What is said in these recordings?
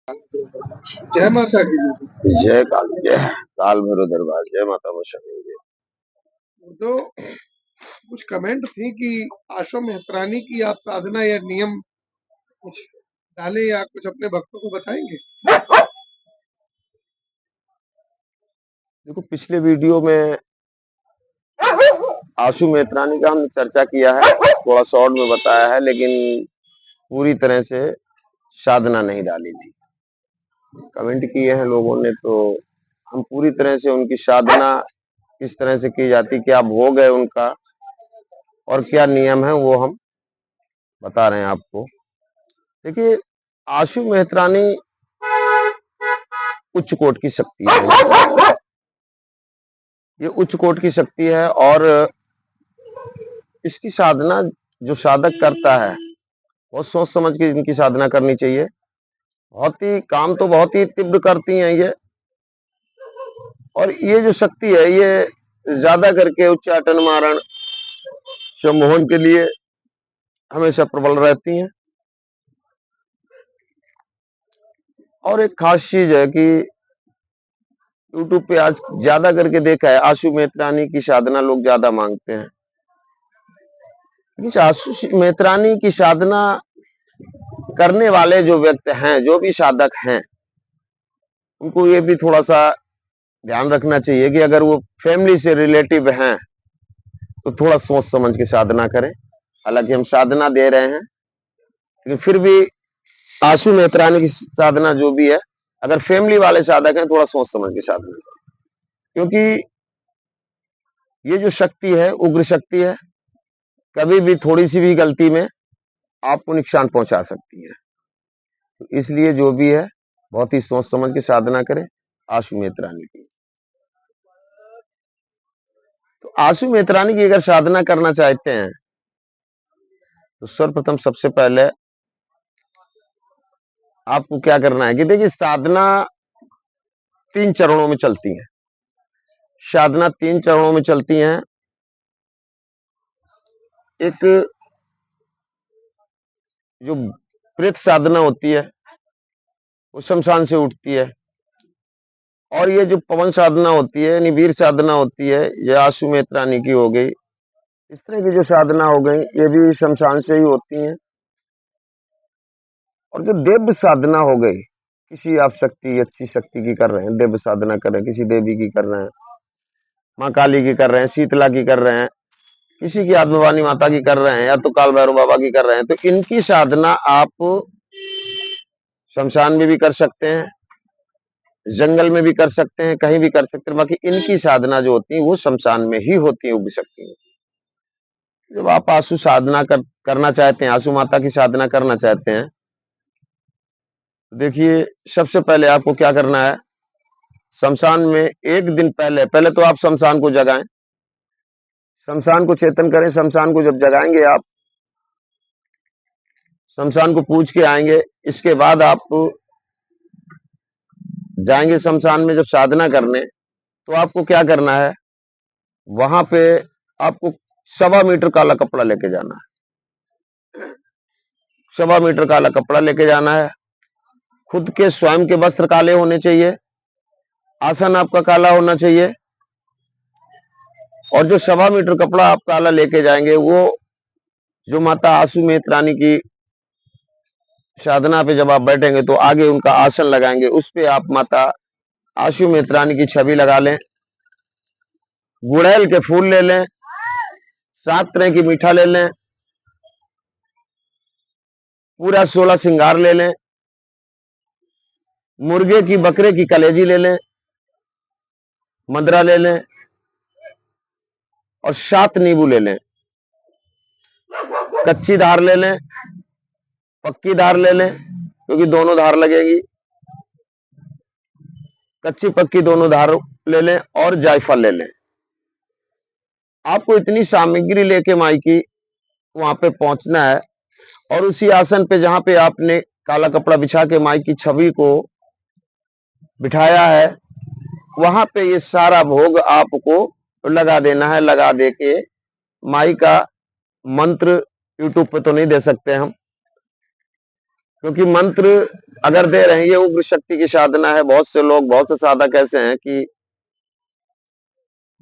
जय माता की। जय काल, जय काल भैरव दरबार, जय माता वैष्णो देवी। तो कुछ कमेंट थी कि आश्रम मेहतरानी की आप साधना या नियम कुछ डाले या कुछ अपने भक्तों को बताएंगे। देखो, पिछले वीडियो में आशु मेहतरानी का हमने चर्चा किया है, थोड़ा शॉर्ट में बताया है, लेकिन पूरी तरह से साधना नहीं डाली थी। कमेंट किए हैं लोगों ने, तो हम पूरी तरह से उनकी साधना किस तरह से की जाती, क्या भोग है उनका और क्या नियम है, वो हम बता रहे हैं आपको। देखिए, आशु मेहतरानी उच्च कोट की शक्ति है। ये उच्च कोट की शक्ति है और इसकी साधना जो साधक करता है बहुत सोच समझ के इनकी साधना करनी चाहिए। बहुत ही काम तो बहुत ही तीव्र करती हैं ये, और ये जो शक्ति है ये ज्यादा करके उच्चाटन मारण सम्मोहन के लिए हमेशा प्रबल रहती हैं। और एक खास चीज है कि यूट्यूब पे आज ज्यादा करके देखा है आशु मेहतरानी की साधना लोग ज्यादा मांगते हैं। इस आशु मेहतरानी की साधना करने वाले जो व्यक्ति हैं, जो भी साधक हैं, उनको ये भी थोड़ा सा ध्यान रखना चाहिए कि अगर वो फैमिली से रिलेटिव हैं तो थोड़ा सोच समझ के साधना करें। हालांकि हम साधना दे रहे हैं, लेकिन फिर भी आशु मेहतरानी की साधना जो भी है, अगर फैमिली वाले साधक हैं थोड़ा सोच समझ के साधना करें, क्योंकि ये जो शक्ति है उग्र शक्ति है, कभी भी थोड़ी सी भी गलती में आपको नुकसान पहुंचा सकती है। तो इसलिए जो भी है बहुत ही सोच समझ के साधना करें आशु मेहतरानी की। तो आशु मेहतरानी की अगर साधना करना चाहते हैं तो सर्वप्रथम सबसे पहले आपको क्या करना है कि देखिए, साधना 3 चरणों में चलती है। साधना 3 चरणों में चलती हैं। एक जो प्रेत साधना होती है वो शमशान से उठती है, और ये जो पवन साधना होती है यानी वीर साधना होती है, ये आशु मेहतरानी की हो गई। इस तरह की जो साधना हो गई ये भी शमशान से ही होती हैं। और जो दिव्य साधना हो गई, किसी आप शक्ति अच्छी शक्ति की कर रहे हैं, दिव्य साधना कर रहे हैं, किसी देवी की कर रहे हैं, माँ काली की कर रहे हैं, शीतला की कर रहे हैं, किसी की आत्मवाणी माता की कर रहे हैं, या तो काल भैरव बाबा की कर रहे हैं, तो इनकी साधना आप शमशान में भी कर सकते हैं, जंगल में भी कर सकते हैं, कहीं भी कर सकते हैं। बाकी इनकी साधना जो होती है वो शमशान में ही होती है, उग सकती है। जब आप आशु साधना करना चाहते हैं, आशु माता की साधना करना चाहते हैं, तो देखिए सबसे पहले आपको क्या करना है, शमशान में एक दिन पहले पहले तो आप शमशान को जगाएं, शमशान को चेतन करें। शमशान को जब जगाएंगे आप, शमशान को पूज के आएंगे, इसके बाद आप जाएंगे शमशान में जब साधना करने, तो आपको क्या करना है, वहां पे आपको 1.25 मीटर काला कपड़ा लेके जाना है। 1.25 मीटर काला कपड़ा लेके जाना है। खुद के स्वयं के वस्त्र काले होने चाहिए, आसन आपका काला होना चाहिए, और जो 1.25 मीटर कपड़ा आप काला लेके जाएंगे वो जो माता आशु मेहतरानी की साधना पे जब आप बैठेंगे तो आगे उनका आसन लगाएंगे, उस पे आप माता आशु मेहतरानी की छवि लगा लें। गुड़ैल के फूल ले लें, 7 तरह की मीठा ले लें, पूरा 16 श्रृंगार ले लें, मुर्गे की बकरे की कलेजी ले लें, मदरा ले लें, और 7 नींबू ले लें। कच्ची धार ले लें, पक्की धार ले लें, क्योंकि दोनों धार लगेगी। कच्ची पक्की दोनों धार ले लें, और जायफल ले लें। आपको इतनी सामग्री लेके माई की वहां पे पहुंचना है, और उसी आसन पे जहां पे आपने काला कपड़ा बिछा के माई की छवि को बिठाया है, वहां पे ये सारा भोग आपको लगा देना है। लगा दे के माई का मंत्र यूट्यूब पे तो नहीं दे सकते हम, क्योंकि मंत्र अगर दे रहे हैं, ये उग्र शक्ति की साधना है। बहुत से लोग, बहुत से साधक ऐसे हैं कि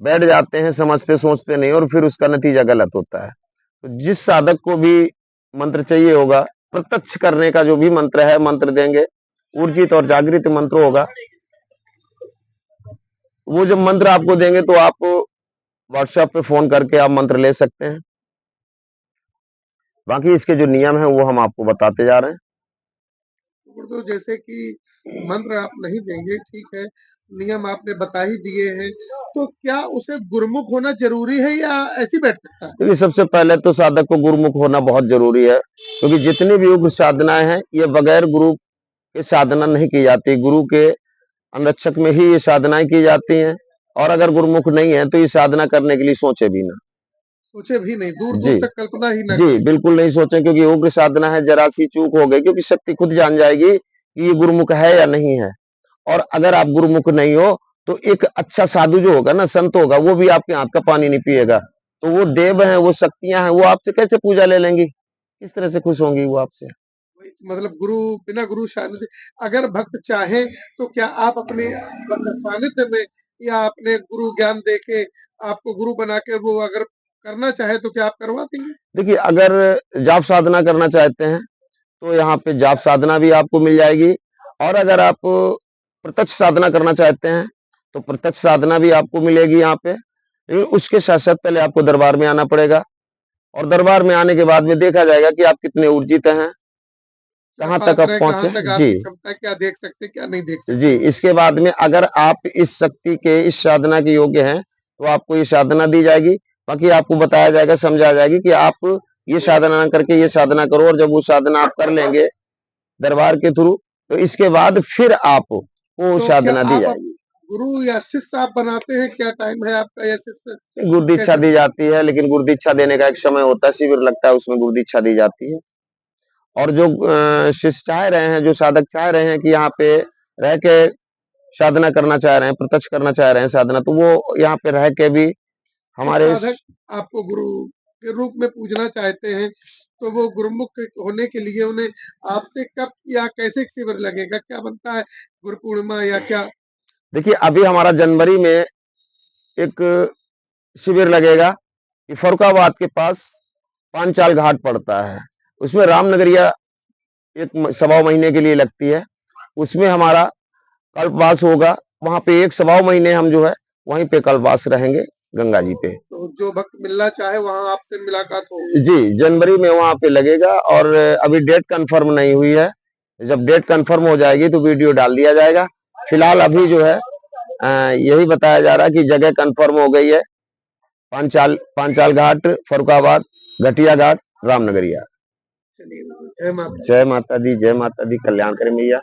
बैठ जाते हैं, समझते सोचते नहीं, और फिर उसका नतीजा गलत होता है। तो जिस साधक को भी मंत्र चाहिए होगा, प्रत्यक्ष करने का जो भी मंत्र है, मंत्र देंगे, ऊर्जित और जागृत मंत्र होगा। वो जब मंत्र आपको देंगे तो आप व्हाट्सएप पे फोन करके आप मंत्र ले सकते हैं। बाकी इसके जो नियम है वो हम आपको बताते जा रहे हैं। तो जैसे कि मंत्र आप नहीं देंगे, ठीक है, नियम आपने बता ही दिए हैं, तो क्या उसे गुरुमुख होना जरूरी है या ऐसे ही बैठ सकता है? देखिए, सबसे पहले तो साधक को गुरुमुख होना बहुत जरूरी है, क्योंकि जितनी भी उग्र साधनाएं हैं, ये बगैर गुरु के साधना नहीं की जाती। गुरु के अंगरक्षक में ही ये साधनाएं की जाती हैं। और अगर गुरुमुख नहीं है तो ये साधना करने के लिए सोचे भी ना। सोचे भी नहीं, दूर जी दूर तक कल्पना ही ना जी, करें। बिल्कुल नहीं सोचें, क्योंकि उग्र साधना है, जरा सी चूक हो गई, क्योंकि शक्ति खुद जान जाएगी कि ये गुरुमुख है या नहीं है। और अगर आप गुरुमुख नहीं हो तो एक अच्छा साधु जो होगा ना, संत होगा, वो भी आपके हाथ का पानी नहीं पिएगा। तो वो देव हैं, वो शक्तियां हैं, वो आपसे कैसे पूजा ले लेंगी? किस तरह से खुश होंगी वो आपसे? मतलब गुरु, बिना गुरु सानिध्य, अगर भक्त चाहे तो क्या आप अपने सानिध्य में या अपने गुरु ज्ञान देके आपको गुरु बना के वो अगर करना चाहे तो क्या आप करवा देंगे? देखिए, अगर जाप साधना करना चाहते हैं तो यहाँ पे जाप साधना भी आपको मिल जाएगी। और अगर आप प्रत्यक्ष साधना करना चाहते हैं तो प्रत्यक्ष साधना भी आपको मिलेगी यहाँ पे। लेकिन उसके साथ साथ पहले आपको दरबार में आना पड़ेगा, और दरबार में आने के बाद में देखा जाएगा कि आप कितने ऊर्जित हैं, क्या कहाँ तक पात्र आप है, कहाँ पहुंचे। तक जी आपकी क्षमता है, क्या देख सकते हैं, क्या नहीं देख जी, सकते? इसके बाद में अगर आप इस शक्ति के, इस साधना के योग्य हैं तो आपको ये साधना दी जाएगी। बाकी आपको बताया जाएगा, समझाया जाएगी कि आप ये साधना ना करके ये साधना करो, और जब वो साधना आप कर लेंगे दरबार के थ्रू, तो इसके बाद फिर आपको तो क्या साधना दी आप जाएगी। गुरु या शिष्य आप बनाते हैं? क्या टाइम है आपका, या शिष्य गुरु दीक्षा कैसे? दी जाती है, लेकिन गुरु दीक्षा देने का एक समय होता है, शिविर लगता है, उसमें गुरु दीक्षा दी जाती है। और जो शिष्य चाह रहे हैं, जो साधक चाह रहे हैं कि यहाँ पे रह के साधना करना चाह रहे हैं, प्रत्यक्ष करना चाह रहे हैं साधना, तो वो यहाँ पे रह के भी जो हमारे साधक आपको गुरु के रूप में पूजना चाहते हैं, तो वो गुरुमुख होने के लिए उन्हें आपसे कब या कैसे शिविर लगेगा, क्या बनता है, गुरु पूर्णिमा या क्या? देखिए, अभी हमारा जनवरी में एक शिविर लगेगा कि फरुखाबाद के पास पांचाल घाट पड़ता है, उसमें रामनगरिया एक सवा महीने के लिए लगती है। उसमें हमारा कल्पवास होगा। वहां पे एक सवा महीने हम जो है वहीं पे कल्पवास रहेंगे, गंगा जी पे। तो जो भक्त मिलना चाहे वहां आपसे मुलाकात होगी। जी, जनवरी में वहां पे लगेगा, और अभी डेट कंफर्म नहीं हुई है। जब डेट कंफर्म हो जाएगी तो वीडियो डाल दिया जाएगा। फिलहाल अभी जो है यही बताया जा रहा है कि जगह कंफर्म हो गई है। पांचाल पांचाल घाट, फरुखाबाद, घटिया घाट, रामनगरिया। चलिए, जय माता। जय माता दी, जय माता दी, कल्याण करे मैया।